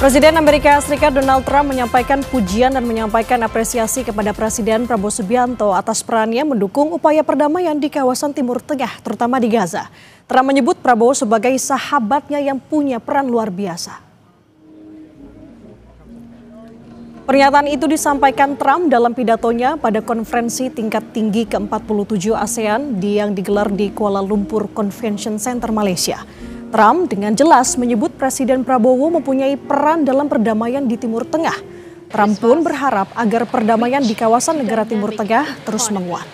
Presiden Amerika Serikat Donald Trump menyampaikan pujian dan menyampaikan apresiasi kepada Presiden Prabowo Subianto atas perannya mendukung upaya perdamaian di kawasan Timur Tengah, terutama di Gaza. Trump menyebut Prabowo sebagai sahabatnya yang punya peran luar biasa. Pernyataan itu disampaikan Trump dalam pidatonya pada konferensi tingkat tinggi ke-47 ASEAN yang digelar di Kuala Lumpur Convention Center, Malaysia. Trump dengan jelas menyebut Presiden Prabowo mempunyai peran dalam perdamaian di Timur Tengah. Trump pun berharap agar perdamaian di kawasan negara Timur Tengah terus menguat.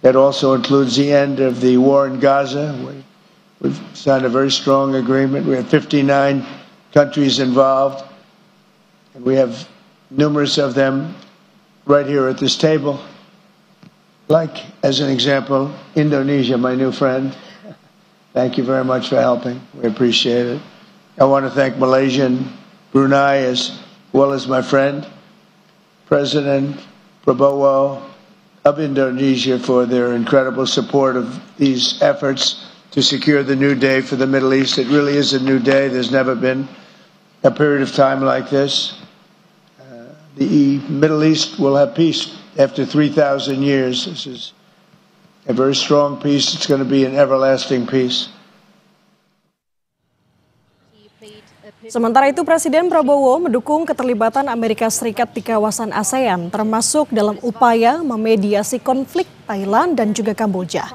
That also includes the end of the war in Gaza. We've signed a very strong agreement. We have 59 countries involved, and we have numerous of them right here at this table. Like, as an example, Indonesia, my new friend. Thank you very much for helping. We appreciate it. I want to thank Malaysia and Brunei as well as my friend, President Prabowo of Indonesia, for their incredible support of these efforts to secure the new day for the Middle East. It really is a new day. There's never been a period of time like this. The Middle East will have peace after 3,000 years. This is a very strong peace. It's going to be an everlasting peace. Sementara itu, Presiden Prabowo mendukung keterlibatan Amerika Serikat di kawasan ASEAN, termasuk dalam upaya memediasi konflik Thailand dan juga Kamboja.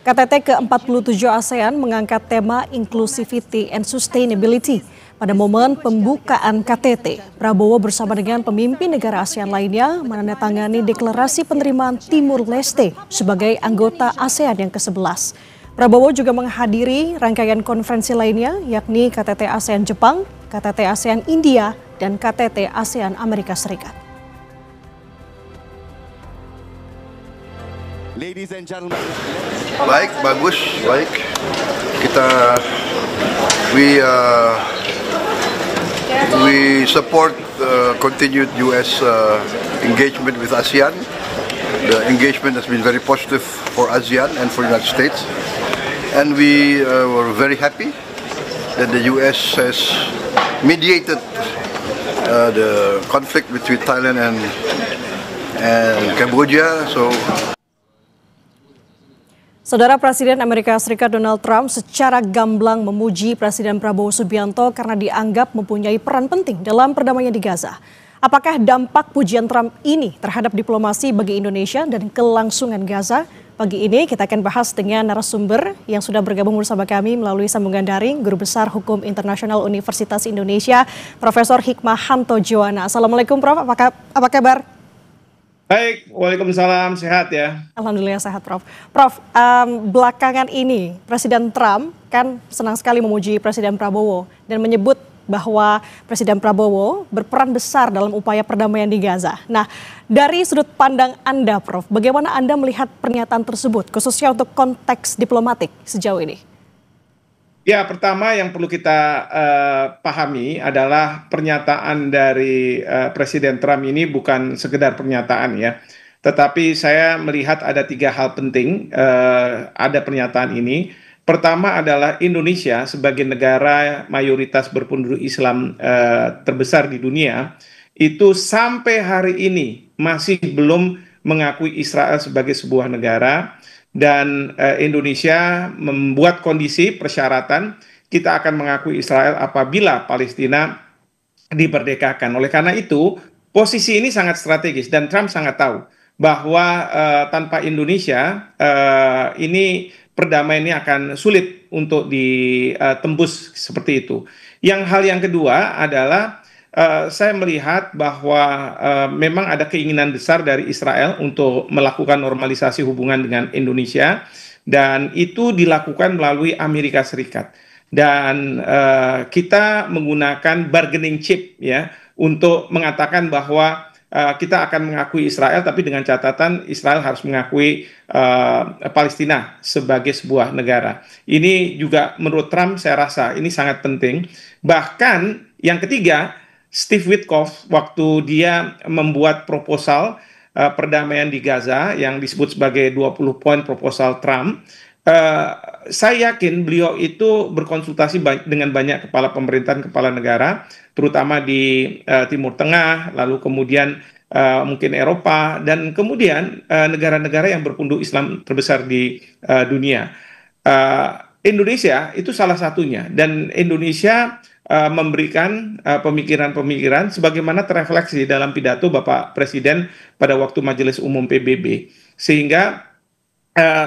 KTT ke-47 ASEAN mengangkat tema Inclusivity and Sustainability. Pada momen pembukaan KTT, Prabowo bersama dengan pemimpin negara ASEAN lainnya menandatangani deklarasi penerimaan Timur Leste sebagai anggota ASEAN yang ke-11. Prabowo juga menghadiri rangkaian konferensi lainnya, yakni KTT ASEAN Jepang, KTT ASEAN India, dan KTT ASEAN Amerika Serikat. Ladies and gentlemen. Baik, bagus, baik. Kita we support continued U.S. engagement with ASEAN. The engagement has been very positive for ASEAN and for the United States, and we were very happy that the U.S. has mediated the conflict between Thailand and Cambodia. Saudara, Presiden Amerika Serikat Donald Trump secara gamblang memuji Presiden Prabowo Subianto karena dianggap mempunyai peran penting dalam perdamaian di Gaza. Apakah dampak pujian Trump ini terhadap diplomasi bagi Indonesia dan kelangsungan Gaza? Pagi ini kita akan bahas dengan narasumber yang sudah bergabung bersama kami melalui sambungan daring, Guru Besar Hukum Internasional Universitas Indonesia, Profesor Hikmahanto Juwana. Assalamualaikum Prof, apa kabar? Baik, waalaikumsalam, sehat ya. Alhamdulillah sehat Prof. Prof, belakangan ini Presiden Trump kan senang sekali memuji Presiden Prabowo dan menyebut bahwa Presiden Prabowo berperan besar dalam upaya perdamaian di Gaza. Nah, dari sudut pandang Anda Prof, bagaimana Anda melihat pernyataan tersebut, khususnya untuk konteks diplomatik sejauh ini? Ya, pertama yang perlu kita pahami adalah pernyataan dari Presiden Trump ini bukan sekedar pernyataan ya. Tetapi saya melihat ada 3 hal penting ada pernyataan ini. Pertama adalah Indonesia sebagai negara mayoritas berpenduduk Islam terbesar di dunia, itu sampai hari ini masih belum mengakui Israel sebagai sebuah negara. Dan Indonesia membuat kondisi persyaratan kita akan mengakui Israel apabila Palestina dimerdekakan. Oleh karena itu, posisi ini sangat strategis dan Trump sangat tahu bahwa tanpa Indonesia ini perdamaian ini akan sulit untuk ditembus seperti itu. Hal yang kedua adalah saya melihat bahwa memang ada keinginan besar dari Israel untuk melakukan normalisasi hubungan dengan Indonesia, dan itu dilakukan melalui Amerika Serikat. Dan kita menggunakan bargaining chip ya untuk mengatakan bahwa kita akan mengakui Israel, tapi dengan catatan Israel harus mengakui Palestina sebagai sebuah negara. Ini juga menurut Trump saya rasa ini sangat penting. Bahkan yang ketiga, Steve Witkoff waktu dia membuat proposal perdamaian di Gaza yang disebut sebagai 20 poin proposal Trump, eh, saya yakin beliau itu berkonsultasi dengan banyak kepala pemerintahan, kepala negara, terutama di Timur Tengah, lalu kemudian mungkin Eropa, dan kemudian negara-negara yang berpenduduk Islam terbesar di dunia. Eh, Indonesia itu salah satunya, dan Indonesia memberikan pemikiran-pemikiran sebagaimana terrefleksi dalam pidato Bapak Presiden pada waktu Majelis Umum PBB, sehingga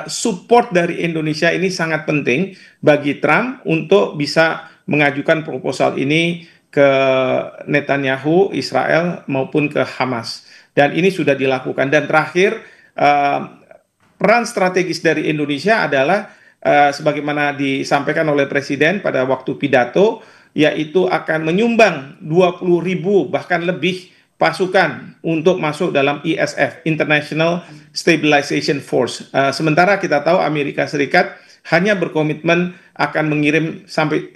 support dari Indonesia ini sangat penting bagi Trump untuk bisa mengajukan proposal ini ke Netanyahu, Israel maupun ke Hamas. Dan ini sudah dilakukan. Dan terakhir, peran strategis dari Indonesia adalah sebagaimana disampaikan oleh Presiden pada waktu pidato, yaitu akan menyumbang 20.000 bahkan lebih pasukan untuk masuk dalam ISF, International Stabilization Force. Sementara kita tahu Amerika Serikat hanya berkomitmen akan mengirim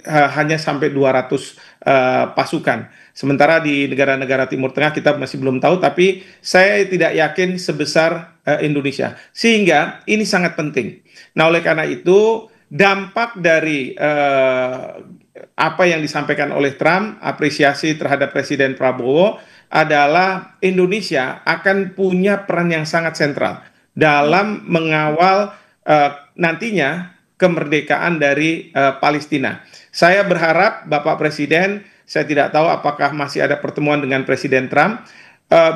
hanya sampai 200 pasukan. Sementara di negara-negara Timur Tengah kita masih belum tahu, tapi saya tidak yakin sebesar Indonesia. Sehingga ini sangat penting. Nah, oleh karena itu dampak dari apa yang disampaikan oleh Trump, apresiasi terhadap Presiden Prabowo, adalah Indonesia akan punya peran yang sangat sentral dalam mengawal nantinya kemerdekaan dari Palestina. Saya berharap Bapak Presiden, saya tidak tahu apakah masih ada pertemuan dengan Presiden Trump,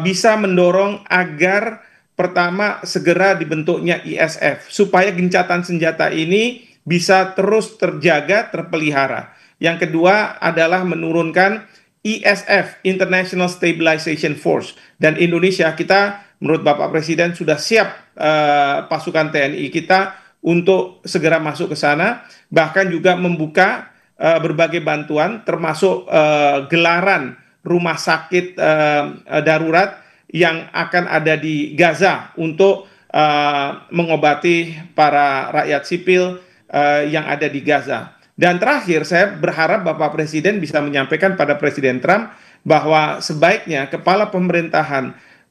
bisa mendorong agar pertama segera dibentuknya ISF, supaya gencatan senjata ini bisa terus terjaga, terpelihara. Yang kedua adalah menurunkan ISF, International Stabilization Force. Dan Indonesia, kita menurut Bapak Presiden sudah siap pasukan TNI kita untuk segera masuk ke sana, bahkan juga membuka berbagai bantuan, termasuk gelaran rumah sakit darurat yang akan ada di Gaza untuk mengobati para rakyat sipil yang ada di Gaza. Dan terakhir, saya berharap Bapak Presiden bisa menyampaikan pada Presiden Trump bahwa sebaiknya kepala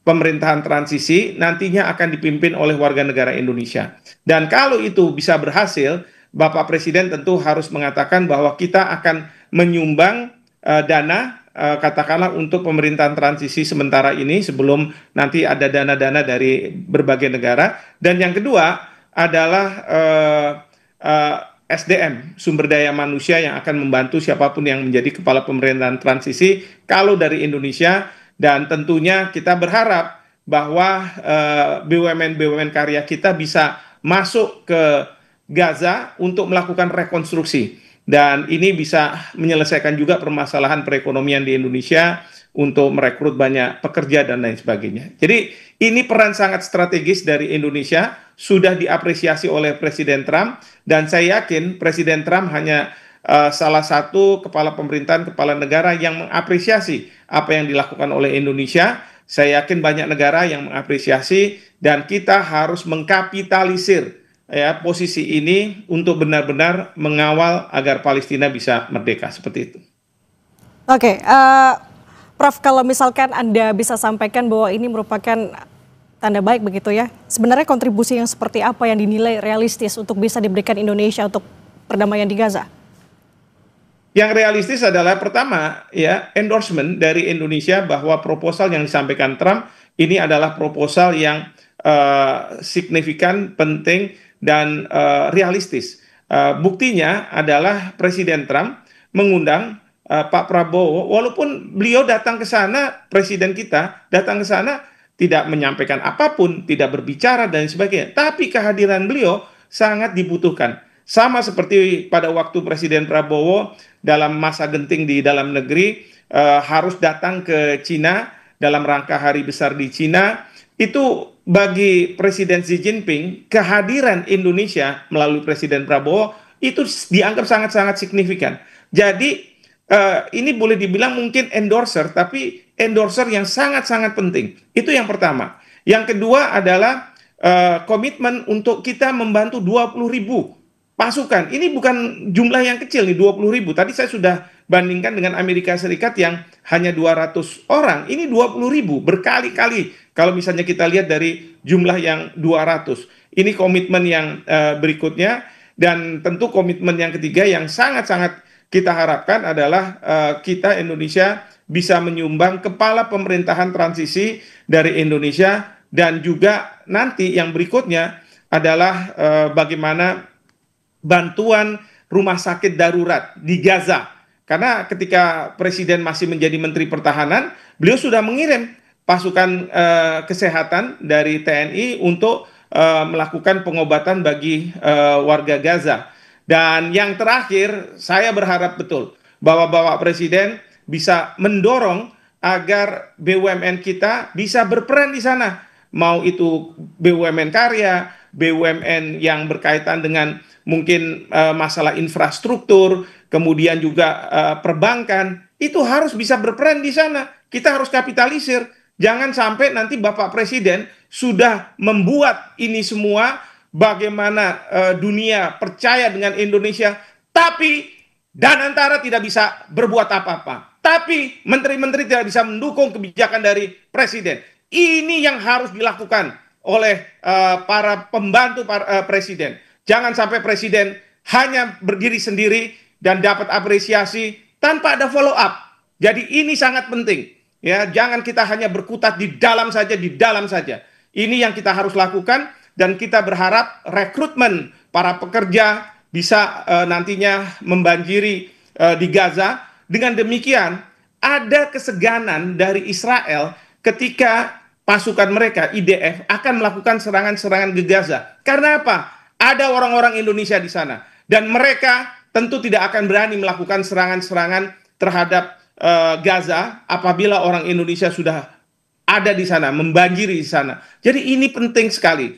pemerintahan transisi nantinya akan dipimpin oleh warga negara Indonesia. Dan kalau itu bisa berhasil, Bapak Presiden tentu harus mengatakan bahwa kita akan menyumbang dana, katakanlah untuk pemerintahan transisi sementara ini sebelum nanti ada dana-dana dari berbagai negara. Dan yang kedua adalah SDM, sumber daya manusia yang akan membantu siapapun yang menjadi kepala pemerintahan transisi kalau dari Indonesia. Dan tentunya kita berharap bahwa BUMN-BUMN karya kita bisa masuk ke Gaza untuk melakukan rekonstruksi. Dan ini bisa menyelesaikan juga permasalahan perekonomian di Indonesia untuk merekrut banyak pekerja dan lain sebagainya. Jadi ini peran sangat strategis dari Indonesia, sudah diapresiasi oleh Presiden Trump, dan saya yakin Presiden Trump hanya salah satu kepala pemerintahan, kepala negara yang mengapresiasi apa yang dilakukan oleh Indonesia. Saya yakin banyak negara yang mengapresiasi, dan kita harus mengkapitalisir ya posisi ini untuk benar-benar mengawal agar Palestina bisa merdeka, seperti itu. Oke, Prof, kalau misalkan Anda bisa sampaikan bahwa ini merupakan tanda baik begitu ya, sebenarnya kontribusi yang seperti apa yang dinilai realistis untuk bisa diberikan Indonesia untuk perdamaian di Gaza? Yang realistis adalah pertama ya endorsement dari Indonesia bahwa proposal yang disampaikan Trump ini adalah proposal yang signifikan, penting, dan realistis. Buktinya adalah Presiden Trump mengundang Pak Prabowo, walaupun beliau datang ke sana, Presiden kita datang ke sana tidak menyampaikan apapun, tidak berbicara dan sebagainya, tapi kehadiran beliau sangat dibutuhkan. Sama seperti pada waktu Presiden Prabowo dalam masa genting di dalam negeri harus datang ke Cina dalam rangka hari besar di Cina, itu bagi Presiden Xi Jinping kehadiran Indonesia melalui Presiden Prabowo itu dianggap sangat-sangat signifikan. Jadi ini boleh dibilang mungkin endorser, tapi endorser yang sangat-sangat penting. Itu yang pertama. Yang kedua adalah komitmen untuk kita membantu 20.000 pasukan. Ini bukan jumlah yang kecil nih, 20.000. Tadi saya sudah bandingkan dengan Amerika Serikat yang hanya 200 orang. Ini 20.000, berkali-kali kalau misalnya kita lihat dari jumlah yang 200. Ini komitmen yang berikutnya, dan tentu komitmen yang ketiga yang sangat-sangat kita harapkan adalah kita Indonesia bisa menyumbang kepala pemerintahan transisi dari Indonesia, dan juga nanti yang berikutnya adalah bagaimana bantuan rumah sakit darurat di Gaza. Karena ketika Presiden masih menjadi Menteri Pertahanan, beliau sudah mengirim pasukan kesehatan dari TNI untuk melakukan pengobatan bagi warga Gaza. Dan yang terakhir, saya berharap betul bahwa Bapak Presiden bisa mendorong agar BUMN kita bisa berperan di sana. Mau itu BUMN karya, BUMN yang berkaitan dengan mungkin masalah infrastruktur, kemudian juga perbankan, itu harus bisa berperan di sana. Kita harus kapitalisir. Jangan sampai nanti Bapak Presiden sudah membuat ini semua, bagaimana dunia percaya dengan Indonesia, tapi Danantara tidak bisa berbuat apa-apa. Tapi menteri-menteri tidak bisa mendukung kebijakan dari Presiden. Ini yang harus dilakukan oleh para pembantu Presiden. Jangan sampai Presiden hanya berdiri sendiri dan dapat apresiasi tanpa ada follow up. Jadi ini sangat penting. Ya, jangan kita hanya berkutat di dalam saja, di dalam saja. Ini yang kita harus lakukan, dan kita berharap rekrutmen para pekerja bisa nantinya membanjiri di Gaza. Dengan demikian, ada keseganan dari Israel ketika pasukan mereka, IDF, akan melakukan serangan-serangan ke Gaza. Karena apa? Ada orang-orang Indonesia di sana. Dan mereka tentu tidak akan berani melakukan serangan-serangan terhadap Gaza apabila orang Indonesia sudah ada di sana, membanjiri di sana. Jadi ini penting sekali.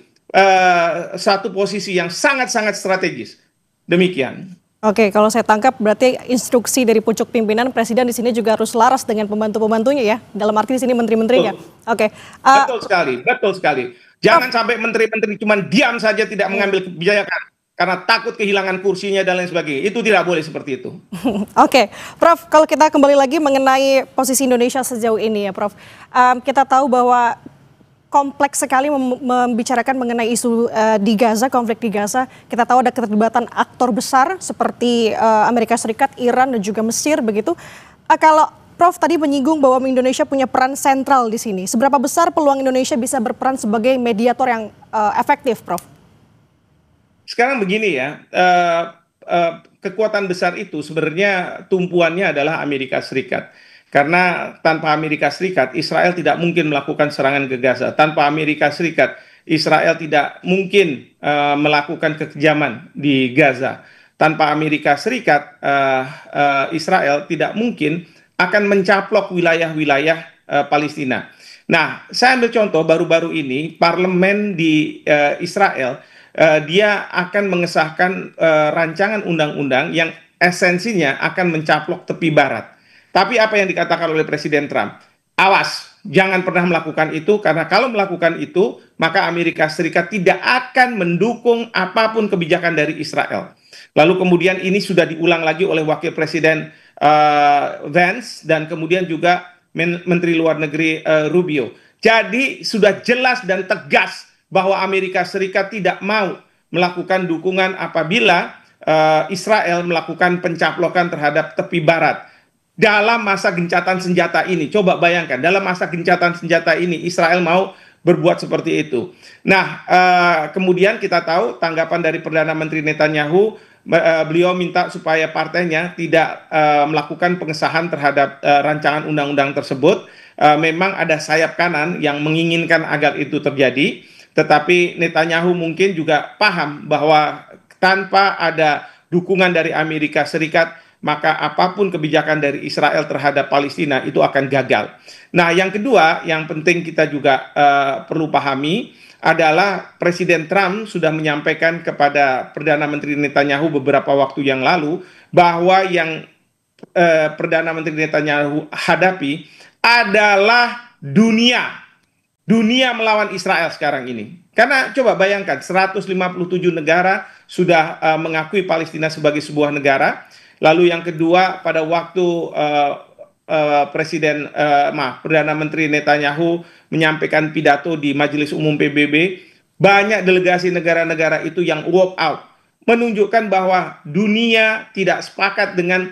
Satu posisi yang sangat-sangat strategis. Demikian. Oke, kalau saya tangkap berarti instruksi dari pucuk pimpinan Presiden di sini juga harus selaras dengan pembantu-pembantunya ya. Dalam arti di sini menteri-menterinya. Oke. Betul sekali, betul sekali. Jangan sampai menteri-menteri cuma diam saja tidak mengambil kebijakan karena takut kehilangan kursinya dan lain sebagainya. Itu tidak boleh seperti itu. Oke, Prof, kalau kita kembali lagi mengenai posisi Indonesia sejauh ini ya, Prof. Kita tahu bahwa kompleks sekali membicarakan mengenai isu di Gaza, konflik di Gaza. Kita tahu ada keterlibatan aktor besar seperti Amerika Serikat, Iran, dan juga Mesir begitu. Kalau Prof tadi menyinggung bahwa Indonesia punya peran sentral di sini, seberapa besar peluang Indonesia bisa berperan sebagai mediator yang efektif, Prof? Sekarang begini ya, kekuatan besar itu sebenarnya tumpuannya adalah Amerika Serikat. Karena tanpa Amerika Serikat, Israel tidak mungkin melakukan serangan ke Gaza. Tanpa Amerika Serikat, Israel tidak mungkin melakukan kekejaman di Gaza. Tanpa Amerika Serikat, Israel tidak mungkin akan mencaplok wilayah-wilayah Palestina. Nah, saya ambil contoh baru-baru ini, parlemen di Israel, dia akan mengesahkan rancangan undang-undang yang esensinya akan mencaplok tepi barat. Tapi apa yang dikatakan oleh Presiden Trump? Awas, jangan pernah melakukan itu, karena kalau melakukan itu, maka Amerika Serikat tidak akan mendukung apapun kebijakan dari Israel. Lalu kemudian ini sudah diulang lagi oleh Wakil Presiden Vance, dan kemudian juga Menteri Luar Negeri Rubio. Jadi sudah jelas dan tegas bahwa Amerika Serikat tidak mau melakukan dukungan apabila Israel melakukan pencaplokan terhadap tepi barat. Dalam masa gencatan senjata ini, coba bayangkan, dalam masa gencatan senjata ini Israel mau berbuat seperti itu. Nah, kemudian kita tahu tanggapan dari Perdana Menteri Netanyahu, beliau minta supaya partainya tidak melakukan pengesahan terhadap rancangan undang-undang tersebut. Memang ada sayap kanan yang menginginkan agar itu terjadi, tetapi Netanyahu mungkin juga paham bahwa tanpa ada dukungan dari Amerika Serikat, maka apapun kebijakan dari Israel terhadap Palestina itu akan gagal. Nah, yang kedua, yang penting kita juga perlu pahami adalah Presiden Trump sudah menyampaikan kepada Perdana Menteri Netanyahu beberapa waktu yang lalu bahwa yang Perdana Menteri Netanyahu hadapi adalah dunia melawan Israel sekarang ini. Karena coba bayangkan, 157 negara sudah mengakui Palestina sebagai sebuah negara. Lalu yang kedua, pada waktu Perdana Menteri Netanyahu menyampaikan pidato di Majelis Umum PBB, banyak delegasi negara-negara itu yang walk out, menunjukkan bahwa dunia tidak sepakat dengan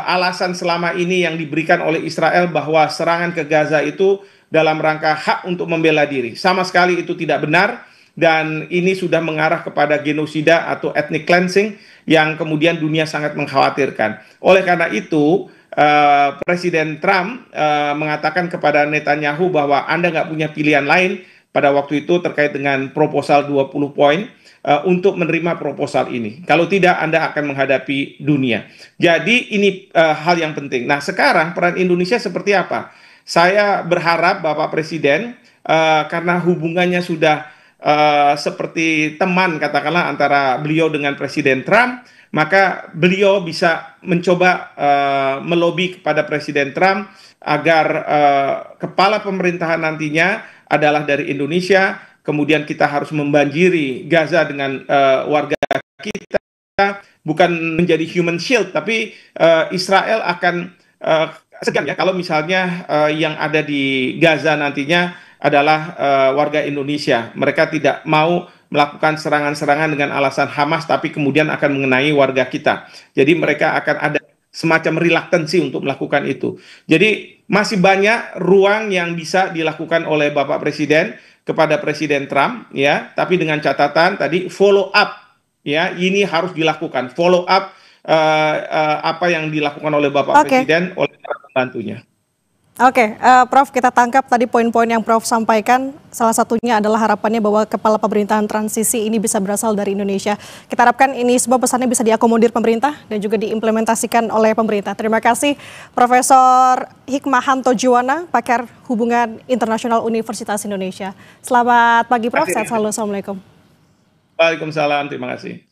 alasan selama ini yang diberikan oleh Israel bahwa serangan ke Gaza itu dalam rangka hak untuk membela diri. Sama sekali itu tidak benar, dan ini sudah mengarah kepada genosida atau ethnic cleansing yang kemudian dunia sangat mengkhawatirkan. Oleh karena itu, Presiden Trump mengatakan kepada Netanyahu bahwa Anda nggak punya pilihan lain pada waktu itu terkait dengan proposal 20 poin untuk menerima proposal ini. Kalau tidak, Anda akan menghadapi dunia. Jadi ini hal yang penting. Nah, sekarang peran Indonesia seperti apa? Saya berharap Bapak Presiden, karena hubungannya sudah seperti teman katakanlah antara beliau dengan Presiden Trump, maka beliau bisa mencoba melobi kepada Presiden Trump agar kepala pemerintahan nantinya adalah dari Indonesia. Kemudian kita harus membanjiri Gaza dengan warga kita, bukan menjadi human shield, tapi Israel akan segan ya kalau misalnya yang ada di Gaza nantinya adalah warga Indonesia. Mereka tidak mau melakukan serangan-serangan dengan alasan Hamas, tapi kemudian akan mengenai warga kita. Jadi mereka akan ada semacam reluctancy untuk melakukan itu. Jadi masih banyak ruang yang bisa dilakukan oleh Bapak Presiden kepada Presiden Trump, ya. Tapi dengan catatan tadi follow up, ya, ini harus dilakukan follow up apa yang dilakukan oleh Bapak Presiden oleh para pembantunya. Oke, Prof, kita tangkap tadi poin-poin yang Prof sampaikan. Salah satunya adalah harapannya bahwa kepala pemerintahan transisi ini bisa berasal dari Indonesia. Kita harapkan ini sebuah pesannya bisa diakomodir pemerintah dan juga diimplementasikan oleh pemerintah. Terima kasih Profesor Hikmahanto Juwana, pakar hubungan internasional Universitas Indonesia. Selamat pagi Prof, sehat selalu. Assalamualaikum. Waalaikumsalam, terima kasih.